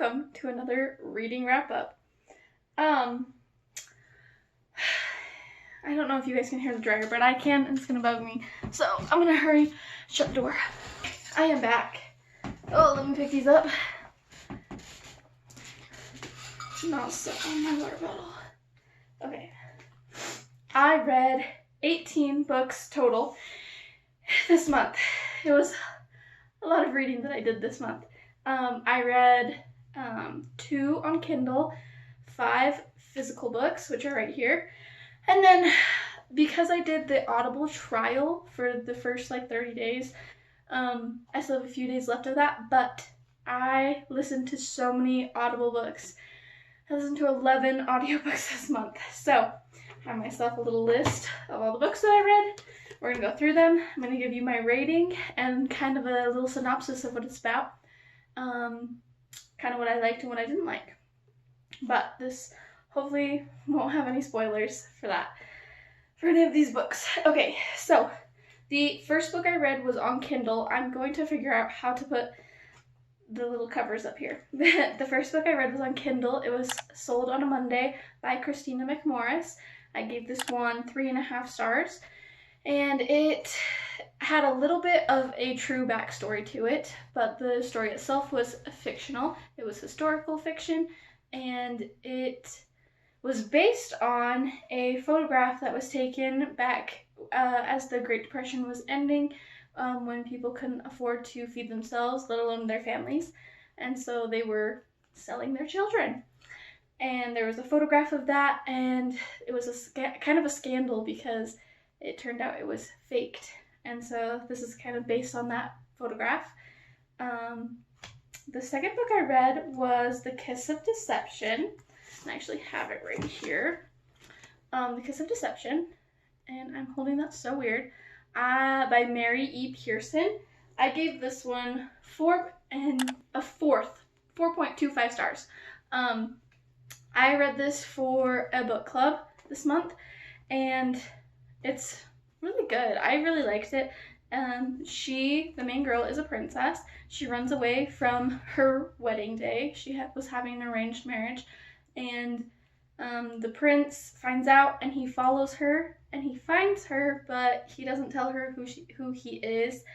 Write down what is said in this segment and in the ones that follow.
welcome to another reading wrap up. I don't know if you guys can hear the dryer, but I can, and it's gonna bug me. So I'm gonna hurry, shut the door. I am back. Oh, let me pick these up. Not stuck on my water bottle. Okay. I read 18 books total this month. It was a lot of reading that I did this month. I read 2 on Kindle, 5 physical books, which are right here. And then because I did the Audible trial for the first 30 days, I still have a few days left of that, but I listened to so many Audible books. I listened to 11 audiobooks this month. So I have myself a little list of all the books that I read. We're going to go through them. I'm going to give you my rating and kind of a little synopsis of what it's about. Kind of what I liked and what I didn't like. But this hopefully won't have any spoilers for any of these books. Okay, so the first book I read was on Kindle. I'm going to figure out how to put the little covers up here. The first book I read was on Kindle. It was Sold on a Monday by Christina McMorris. I gave this one 3.5 stars. And it had a little bit of a true backstory to it, but the story itself was fictional. It was historical fiction, and it was based on a photograph that was taken back as the Great Depression was ending, when people couldn't afford to feed themselves, let alone their families, and so they were selling their children. And there was a photograph of that, and it was kind of a scandal because it turned out it was faked. And so this is kind of based on that photograph. The second book I read was The Kiss of Deception. And I actually have it right here. The Kiss of Deception. And I'm holding that so weird. By Mary E. Pearson. I gave this one 4.25 stars. I read this for a book club this month, and it's really good. I really liked it. The main girl, is a princess. She runs away from her wedding day. She was having an arranged marriage, and the prince finds out, and he follows her, and he finds her, but he doesn't tell her who he is,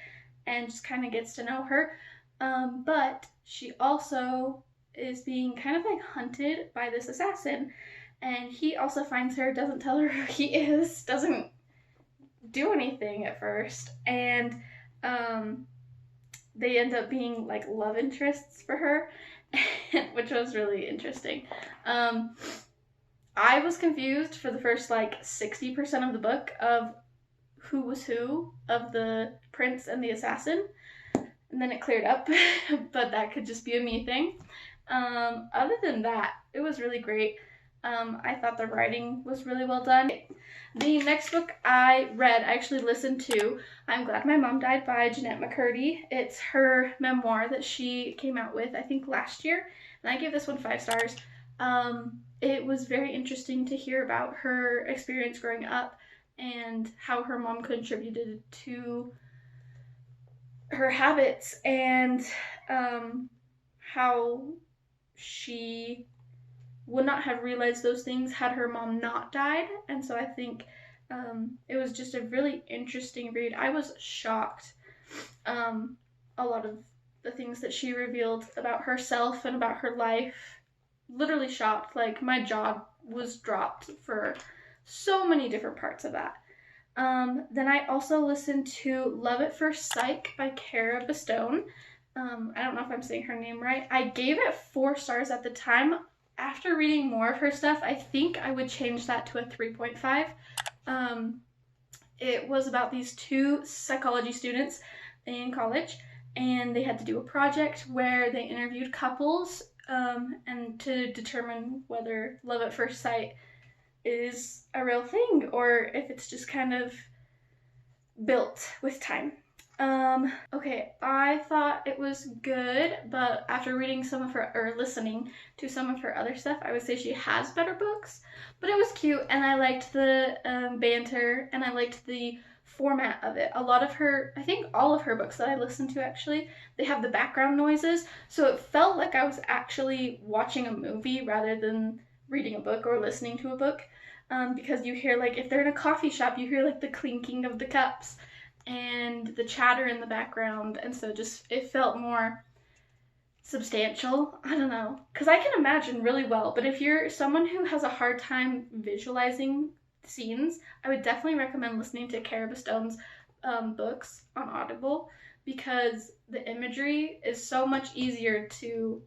and just kind of gets to know her. But she also is being kind of hunted by this assassin, and he also finds her, doesn't tell her who he is, doesn't do anything at first, and they end up being love interests for her, which was really interesting. I was confused for the first 60% of the book of who was who of the prince and the assassin, and then it cleared up, but that could just be a me thing. Other than that, it was really great. I thought the writing was really well done. The next book I read, I actually listened to, I'm Glad My Mom Died by Jennette McCurdy. It's her memoir that she came out with, I think, last year, and I gave this one 5 stars. It was very interesting to hear about her experience growing up and how her mom contributed to her habits, and how she would not have realized those things had her mom not died. And so I think it was just a really interesting read. I was shocked. A lot of the things that she revealed about herself and about her life, literally shocked. My jaw was dropped for so many different parts of that. Then I also listened to Love at First Sight by Kara Bastone. I don't know if I'm saying her name right. I gave it 4 stars at the time. After reading more of her stuff, I think I would change that to a 3.5. It was about these 2 psychology students in college, and they had to do a project where they interviewed couples, and to determine whether love at first sight is a real thing or if it's just kind of built with time. Okay, I thought it was good, but after reading listening to some of her other stuff, I would say she has better books, but it was cute, and I liked the banter, and I liked the format of it. A lot of her, I think all of her books that I listened to actually, they have the background noises, so it felt like I was actually watching a movie rather than reading a book or listening to a book. Because you hear, like, if they're in a coffee shop, you hear like the clinking of the cups and the chatter in the background, and so just it felt more substantial. I don't know, because I can imagine really well, but if you're someone who has a hard time visualizing scenes, I would definitely recommend listening to Cara Stone's books on Audible, because the imagery is so much easier to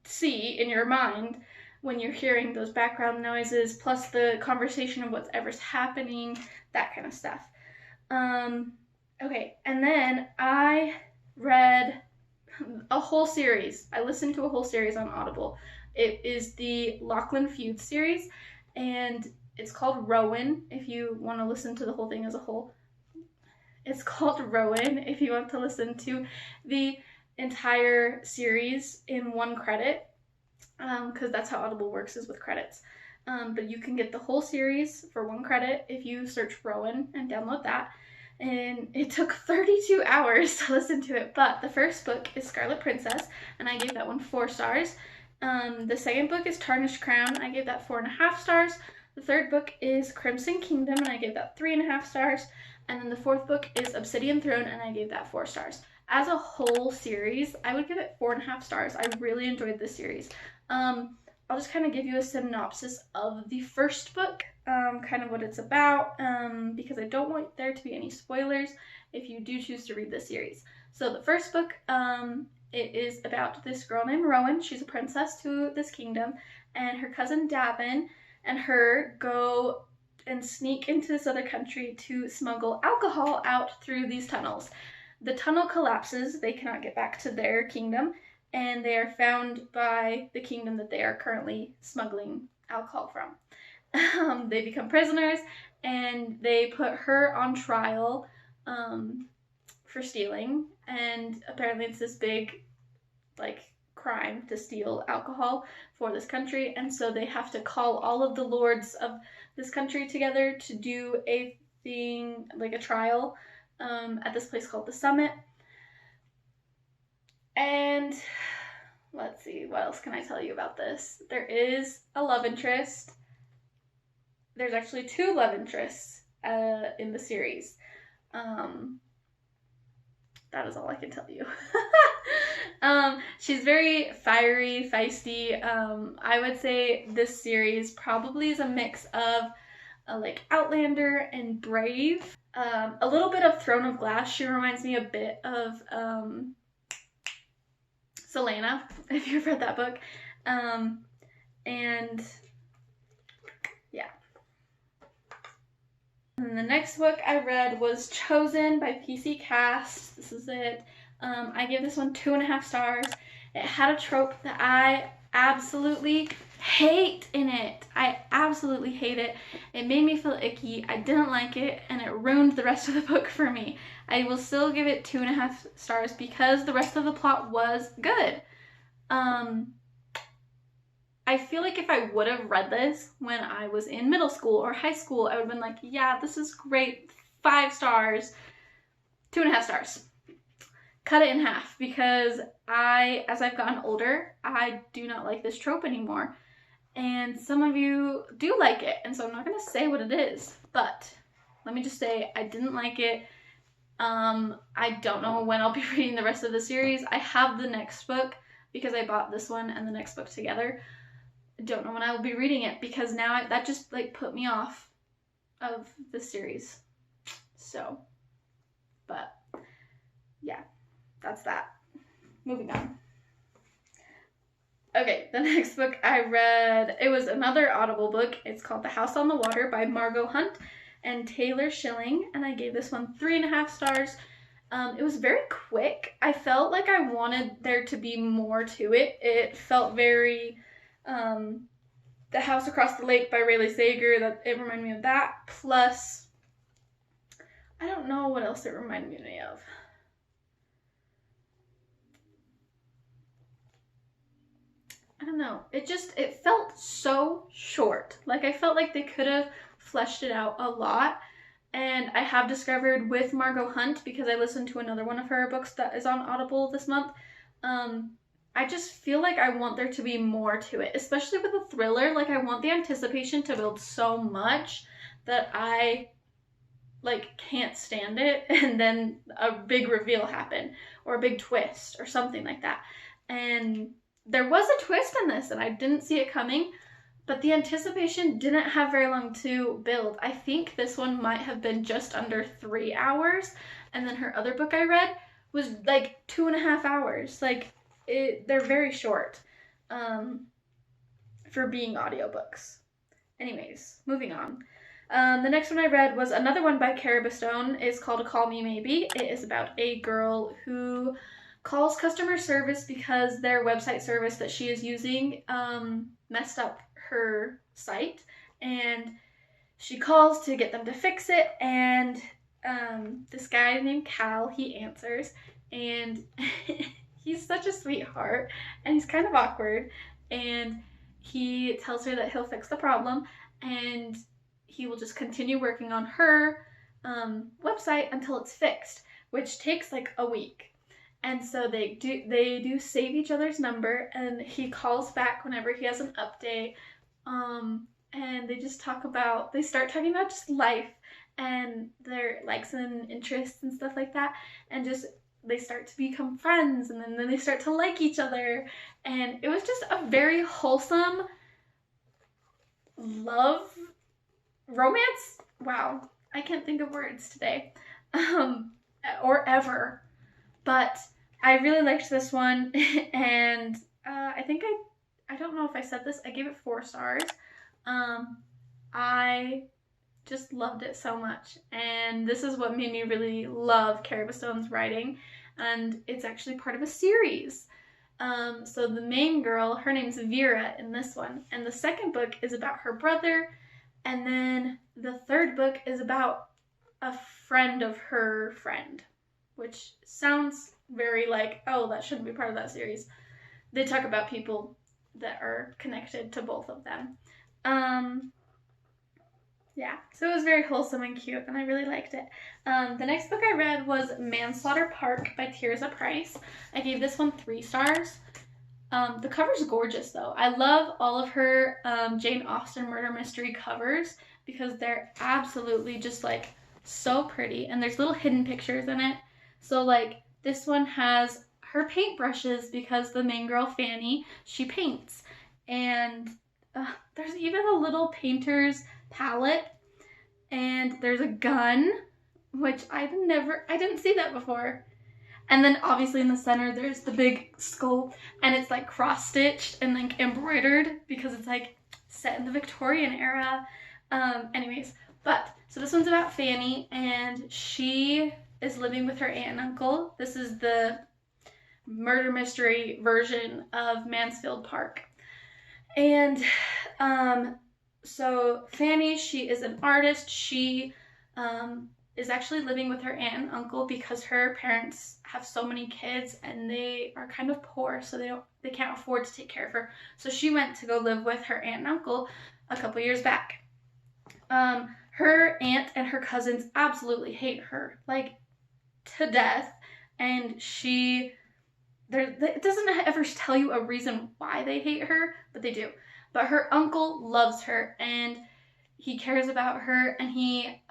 see in your mind when you're hearing those background noises, plus the conversation of whatever's happening, that kind of stuff. Okay, and then I read a whole series. I listened to a whole series on Audible. It is the Lachlan Feud series, and it's called Rowan, if you want to listen to the whole thing as a whole. It's called Rowan if you want to listen to the entire series in one credit, because that's how Audible works, is with credits. But you can get the whole series for 1 credit if you search Rowan and download that. And it took 32 hours to listen to it, but the first book is Scarlet Princess, and I gave that one 4 stars. The second book is Tarnished Crown, I gave that 4.5 stars. The third book is Crimson Kingdom, and I gave that 3.5 stars. And then the fourth book is Obsidian Throne, and I gave that 4 stars. As a whole series, I would give it 4.5 stars. I really enjoyed this series. I'll just kind of give you a synopsis of the first book, kind of what it's about, because I don't want there to be any spoilers if you do choose to read this series. So the first book, it is about this girl named Rowan. She's a princess to this kingdom, and her cousin Davin and her go and sneak into this other country to smuggle alcohol out through these tunnels. The tunnel collapses, they cannot get back to their kingdom, and they are found by the kingdom that they are currently smuggling alcohol from. They become prisoners, and they put her on trial for stealing, and apparently it's this big, like, crime to steal alcohol for this country, and so they have to call all of the lords of this country together to do a thing, like a trial, at this place called the Summit. And let's see, what else can I tell you about this? There is a love interest. There's actually 2 love interests in the series. That is all I can tell you. She's very fiery, feisty. I would say this series probably is a mix of like Outlander and Brave. A little bit of Throne of Glass. She reminds me a bit of Selena, if you've read that book. And yeah. And the next book I read was Chosen by PC Cast. This is it. I gave this one 2.5 stars. It had a trope that I absolutely hate in it. I absolutely hate it. It made me feel icky. I didn't like it, and it ruined the rest of the book for me. I will still give it 2.5 stars because the rest of the plot was good. I feel like if I would have read this when I was in middle school or high school, I would have been like, yeah, this is great, 5 stars, 2.5 stars. Cut it in half, because as I've gotten older, I do not like this trope anymore. And some of you do like it, and so I'm not going to say what it is, but let me just say I didn't like it. I don't know when I'll be reading the rest of the series. I have the next book because I bought this one and the next book together. I don't know when I will be reading it, because now that just like put me off of the series. So, but yeah, that's that. Moving on. Okay, the next book I read, it was another Audible book. It's called The House on the Water by Margot Hunt and Taylor Schilling, and I gave this one 3.5 stars. It was very quick. I felt like I wanted there to be more to it. It felt very, The House Across the Lake by Rayleigh Sager, that it reminded me of that, plus, I don't know what else it reminded me of. I don't know. It felt so short. Like, I felt like they could have fleshed it out a lot. And I have discovered with Margot Hunt, because I listened to another one of her books that is on Audible this month, I just feel like I want there to be more to it, especially with a thriller. Like, I want the anticipation to build so much that I like can't stand it and then a big reveal happen or a big twist or something like that. And there was a twist in this and I didn't see it coming, but the anticipation didn't have very long to build. I think this one might have been just under 3 hours, and then her other book I read was like 2.5 hours. Like, they're very short for being audiobooks. Anyways, moving on. The next one I read was another one by Kara Stone. It's called Call Me Maybe. It is about a girl who calls customer service because their website service that she is using messed up her site, and she calls to get them to fix it, and this guy named Cal, he answers, and he's such a sweetheart, and he's kind of awkward, and he tells her that he'll fix the problem, and he will just continue working on her website until it's fixed, which takes like a week. And so they do save each other's number, and he calls back whenever he has an update. And they start talking about just life and their likes and interests and stuff like that, and just they start to become friends, and then they start to like each other, and it was just a very wholesome love romance. Wow, I can't think of words today, or ever, but I really liked this one, and I think I don't know if I said this, I gave it 4 stars. I just loved it so much, and this is what made me really love Kara Stone's writing, and it's actually part of a series. So the main girl, her name's Vera in this one, and the second book is about her brother, and then the third book is about a friend of her friend, which sounds very like, oh, that shouldn't be part of that series. They talk about people that are connected to both of them. Yeah, so it was very wholesome and cute, and I really liked it. The next book I read was Manslaughter Park by Tirzah Price. I gave this one 3 stars. The cover's gorgeous, though. I love all of her Jane Austen murder mystery covers because they're absolutely just like so pretty, and there's little hidden pictures in it. So like this one has her paintbrushes because the main girl, Fanny, she paints, and there's even a little painter's palette, and there's a gun, which I didn't see that before. And then obviously in the center there's the big skull, and it's like cross-stitched and like embroidered because it's like set in the Victorian era. Anyways, but so this one's about Fanny, and she is living with her aunt and uncle. This is the murder mystery version of Mansfield Park. And so Fanny, she is an artist. She is actually living with her aunt and uncle because her parents have so many kids and they are kind of poor, so they can't afford to take care of her. So she went to go live with her aunt and uncle a couple years back. Her aunt and her cousins absolutely hate her, like to death, and it doesn't ever tell you a reason why they hate her, but they do. But her uncle loves her, and he cares about her, and he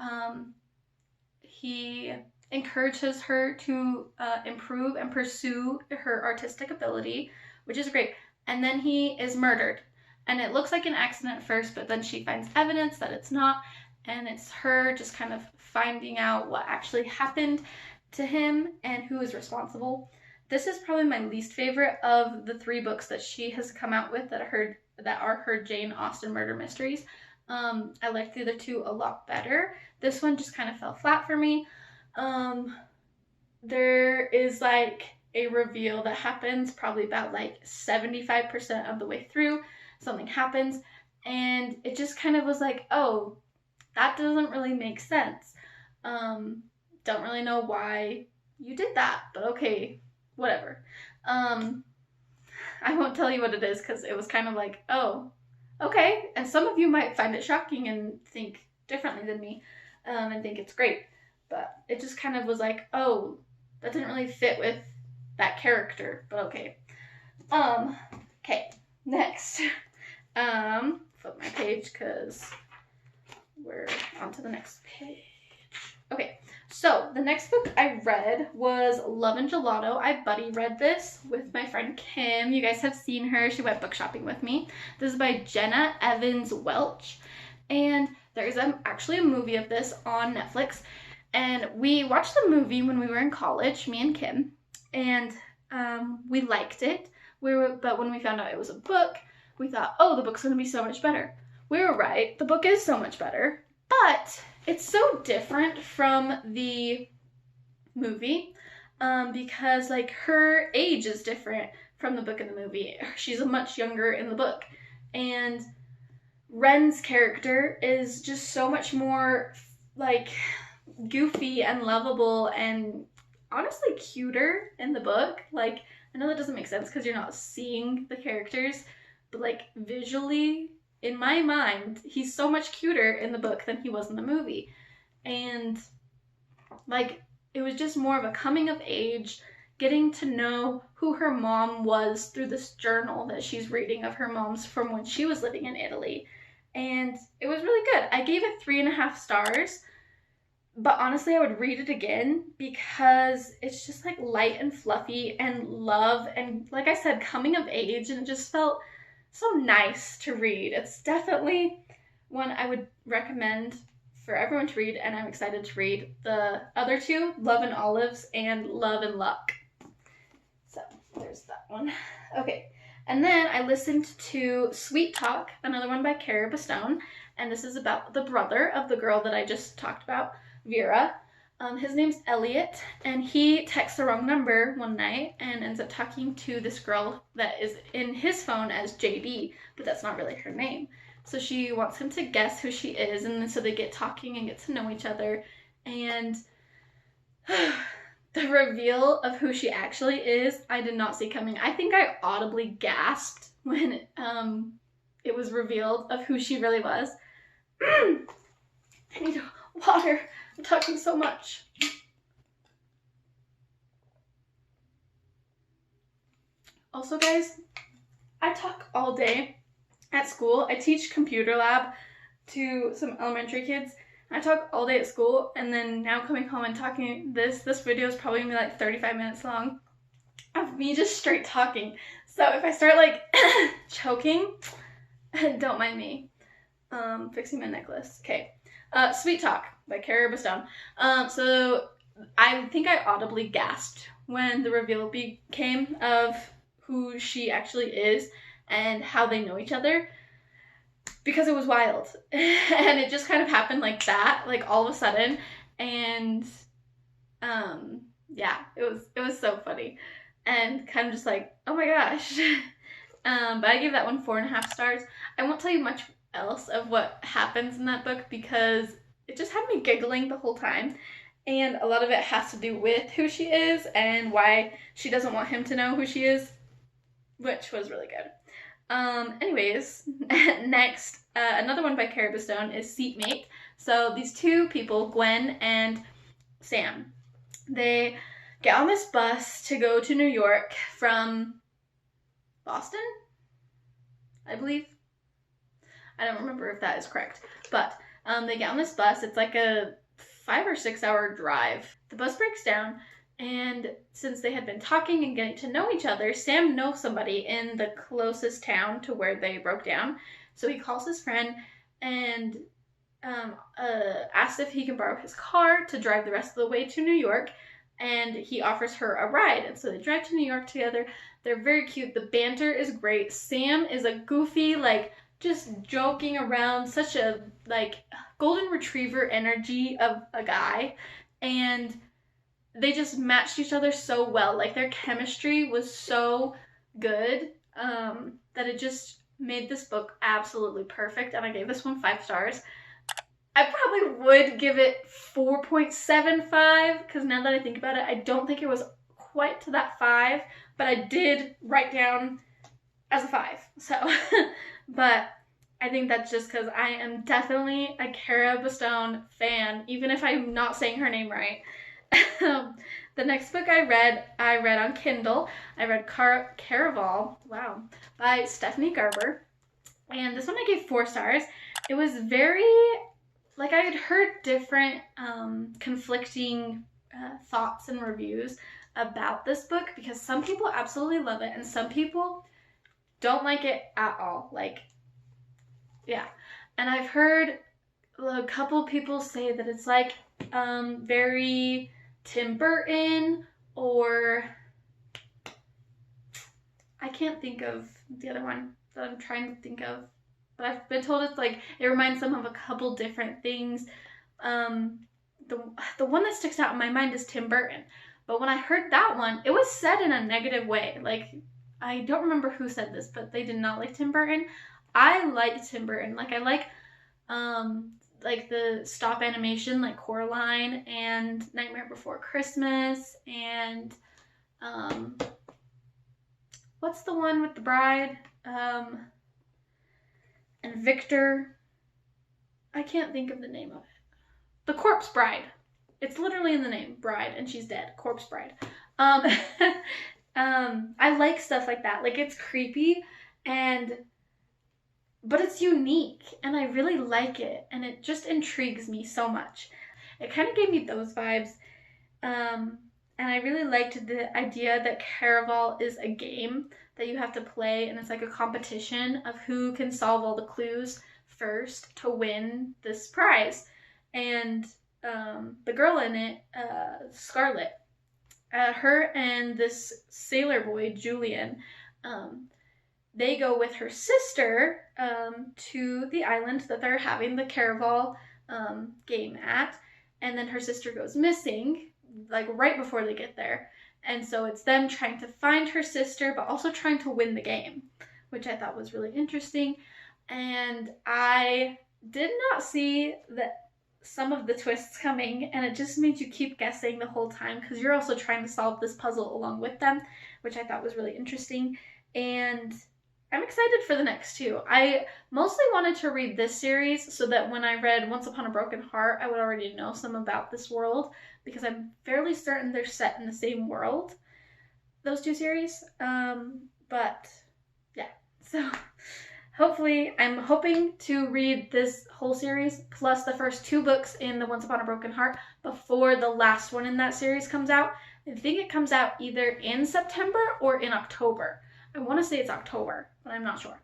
encourages her to improve and pursue her artistic ability, which is great. And then he is murdered, and it looks like an accident at first, but then she finds evidence that it's not, and it's her just kind of finding out what actually happened to him and who is responsible. This is probably my least favorite of the 3 books that she has come out with that are her Jane Austen murder mysteries. I liked the other 2 a lot better. This one just kind of fell flat for me. There is like a reveal that happens probably about like 75% of the way through. Something happens, and it just kind of was like, oh, that doesn't really make sense. Don't really know why you did that, but okay, whatever. I won't tell you what it is because it was kind of like, oh, okay. And some of you might find it shocking and think differently than me. and think it's great. But it just kind of was like, oh, that didn't really fit with that character, but okay. Okay, next. Flip my page because we're on to the next page. Okay, so the next book I read was Love and Gelato. I buddy read this with my friend Kim. You guys have seen her. She went book shopping with me. This is by Jenna Evans Welch. And there's actually a movie of this on Netflix. And we watched the movie when we were in college, me and Kim. And we liked it. But when we found out it was a book, we thought, oh, the book's going to be so much better. We were right. The book is so much better. But it's so different from the movie because, like, her age is different from the book and the movie. She's much younger in the book. And Ren's character is just so much more, like, goofy and lovable and honestly cuter in the book. Like, I know that doesn't make sense because you're not seeing the characters, but, like, visually, in my mind, he's so much cuter in the book than he was in the movie. And, like, it was just more of a coming of age, getting to know who her mom was through this journal that she's reading of her mom's from when she was living in Italy. And it was really good. I gave it 3.5 stars, but honestly, I would read it again because it's just, like, light and fluffy and love and, like I said, coming of age, and it just felt so nice to read. It's definitely one I would recommend for everyone to read, and I'm excited to read the other two, Love and Olives and Love and Luck. So there's that one. Okay, and then I listened to Sweet Talk, another one by Cara Bastone, and this is about the brother of the girl that I just talked about, Vera. His name's Elliot, and he texts the wrong number one night and ends up talking to this girl that is in his phone as JD, but that's not really her name. So she wants him to guess who she is, and then so they get talking and get to know each other. And the reveal of who she actually is, I did not see coming. I think I audibly gasped when it was revealed of who she really was. I need water. I'm talking so much. Also, guys, I talk all day at school. I teach computer lab to some elementary kids. I talk all day at school, and then now coming home and talking this video is probably gonna be like 35 minutes long of me just straight talking. So if I start like choking, don't mind me. Fixing my necklace. Okay. Sweet Talk by Cara Bastone. So I think I audibly gasped when the reveal came of who she actually is and how they know each other, because it was wild. And it just kind of happened like that, like all of a sudden. And yeah, it was so funny and kind of just like, oh my gosh. But I gave that one 4.5 stars. I won't tell you much else of what happens in that book because it just had me giggling the whole time, and a lot of it has to do with who she is and why she doesn't want him to know who she is, which was really good. Anyways, next, another one by Cara Bastone is Seatmate. So these two people, Gwen and Sam, they get on this bus to go to New York from Boston, I believe. I don't remember if that is correct, but they get on this bus. It's like a 5 or 6 hour drive. The bus breaks down, and since they had been talking and getting to know each other, Sam knows somebody in the closest town to where they broke down. So he calls his friend and asks if he can borrow his car to drive the rest of the way to New York, and he offers her a ride. And so they drive to New York together. They're very cute. The banter is great. Sam is a goofy, like, just joking around, such a, like, golden retriever energy of a guy, and they just matched each other so well. Like, their chemistry was so good that it just made this book absolutely perfect, and I gave this one 5 stars. I probably would give it 4.75 because now that I think about it, I don't think it was quite to that 5, but I did write down as a 5. So, but I think that's just because I am definitely a Cara Bastone fan, even if I'm not saying her name right. The next book I read on Kindle. I read Caraval, wow, by Stephanie Garber. And this one I gave 4 stars. It was very, like, I had heard different conflicting thoughts and reviews about this book because some people absolutely love it and some people don't like it at all. Like, yeah. And I've heard a couple people say that it's like very Tim Burton, or I can't think of the other one that I'm trying to think of. But I've been told it's like, it reminds them of a couple different things. The one that sticks out in my mind is Tim Burton. But when I heard that one, it was said in a negative way. Like, I don't remember who said this, but they did not like Tim Burton. I like Tim Burton. Like, I like the stop animation, like Coraline and Nightmare Before Christmas, and what's the one with the bride? And Victor. I can't think of the name of it. The Corpse Bride. It's literally in the name, bride, and she's dead. Corpse Bride. I like stuff like that. Like, it's creepy, but it's unique, and I really like it, and it just intrigues me so much. It kind of gave me those vibes, and I really liked the idea that Caraval is a game that you have to play, and it's like a competition of who can solve all the clues first to win this prize. And the girl in it, Scarlet, her and this sailor boy, Julian, they go with her sister to the island that they're having the Caraval game at, and then her sister goes missing, like right before they get there. And so it's them trying to find her sister, but also trying to win the game, which I thought was really interesting. And I did not see some of the twists coming, and it just made you keep guessing the whole time because you're also trying to solve this puzzle along with them, which I thought was really interesting. And I'm excited for the next 2. I mostly wanted to read this series so that when I read Once Upon a Broken Heart, I would already know some about this world, because I'm fairly certain they're set in the same world, those 2 series. But yeah, so hopefully, I'm hoping to read this whole series plus the first 2 books in the Once Upon a Broken Heart before the last one in that series comes out. I think it comes out either in September or in October. I want to say it's October, but I'm not sure.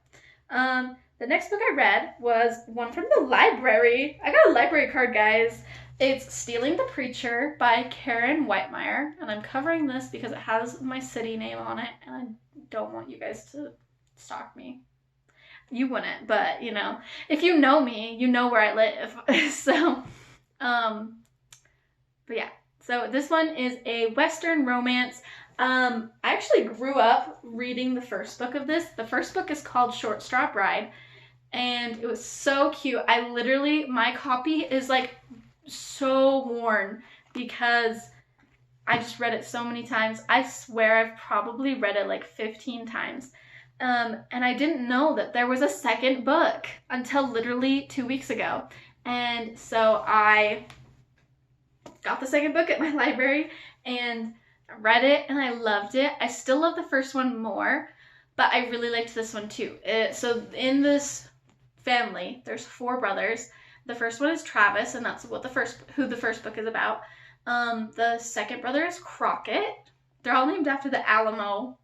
The next book I read was one from the library. I got a library card, guys. It's Stealing the Preacher by Karen Whitemeyer, and I'm covering this because it has my city name on it, and I don't want you guys to stalk me. You wouldn't, but, you know, if you know me, you know where I live. So, but yeah. So this one is a Western romance. I actually grew up reading the first book of this. The first book is called Short Straw Bride, and it was so cute. My copy is like so worn because I just read it so many times. I swear I've probably read it like 15 times. And I didn't know that there was a second book until literally 2 weeks ago. And so I got the second book at my library and read it, and I loved it. I still love the first one more, but I really liked this one too. So in this family, there's 4 brothers. The first one is Travis, and that's who the first book is about. The second brother is Crockett. They're all named after the Alamo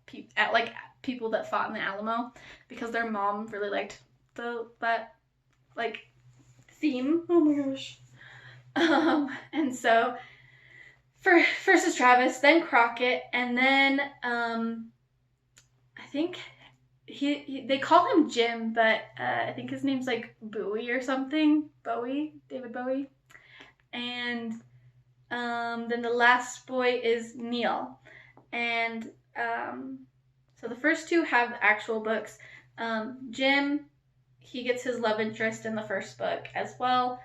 people that fought in the Alamo, because their mom really liked that theme. Oh my gosh. And so first is Travis, then Crockett, and then I think they call him Jim, but I think his name's like Bowie or something. David Bowie. And then the last boy is Neil. And so the first 2 have the actual books. Jim, he gets his love interest in the first book as well.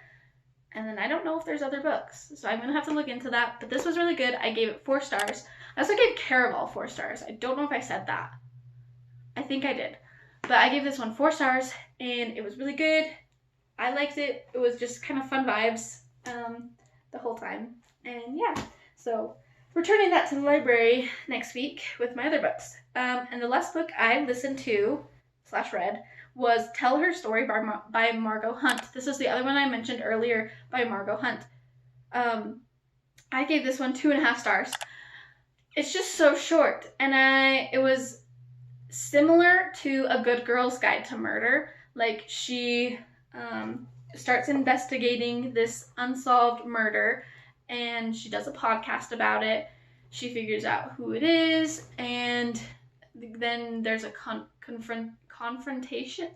And then I don't know if there's other books, so I'm going to have to look into that. But this was really good. I gave it 4 stars. I also gave Caraval 4 stars. I don't know if I said that. I think I did. But I gave this one 4 stars, and it was really good. I liked it. It was just kind of fun vibes the whole time. And yeah, so returning that to the library next week with my other books. And the last book I listened to / read was Tell Her Story by Margot Hunt. This is the other one I mentioned earlier by Margot Hunt. I gave this one 2.5 stars. It's just so short, and it was similar to A Good Girl's Guide to Murder. Like, she starts investigating this unsolved murder, and she does a podcast about it. She figures out who it is, and then there's a confrontation.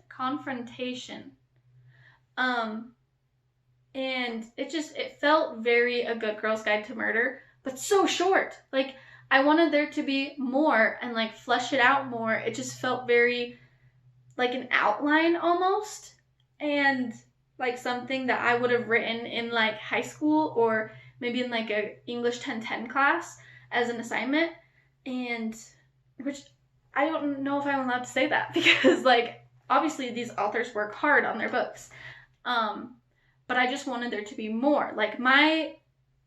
And it felt very A Good Girl's Guide to Murder, but so short. Like, I wanted there to be more and like flesh it out more. It just felt very like an outline almost, and like something that I would have written in like high school or maybe in like a English 1010 class as an assignment. And which I don't know if I'm allowed to say that because like obviously these authors work hard on their books. But I just wanted there to be more. Like, my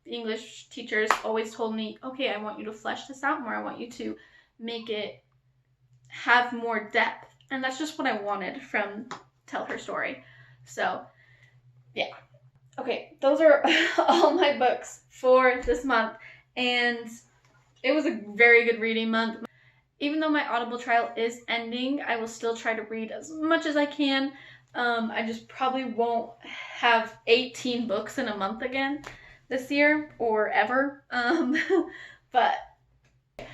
English teachers always told me, okay, I want you to flesh this out more. I want you to make it have more depth. And that's just what I wanted from Tell Her Story. So, yeah. Okay, those are all my books for this month. And it was a very good reading month. Even though my Audible trial is ending, I will still try to read as much as I can. I just probably won't have 18 books in a month again this year or ever. But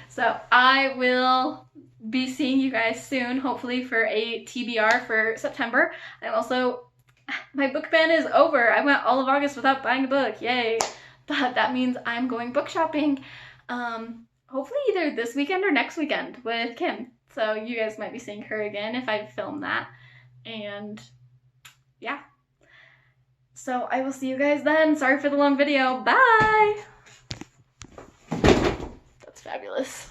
so I will be seeing you guys soon, hopefully for a TBR for September. And also, my book ban is over. I went all of August without buying a book. Yay. But that means I'm going book shopping. Hopefully either this weekend or next weekend with Kim. So you guys might be seeing her again if I film that. And yeah. So I will see you guys then. Sorry for the long video. Bye! That's fabulous.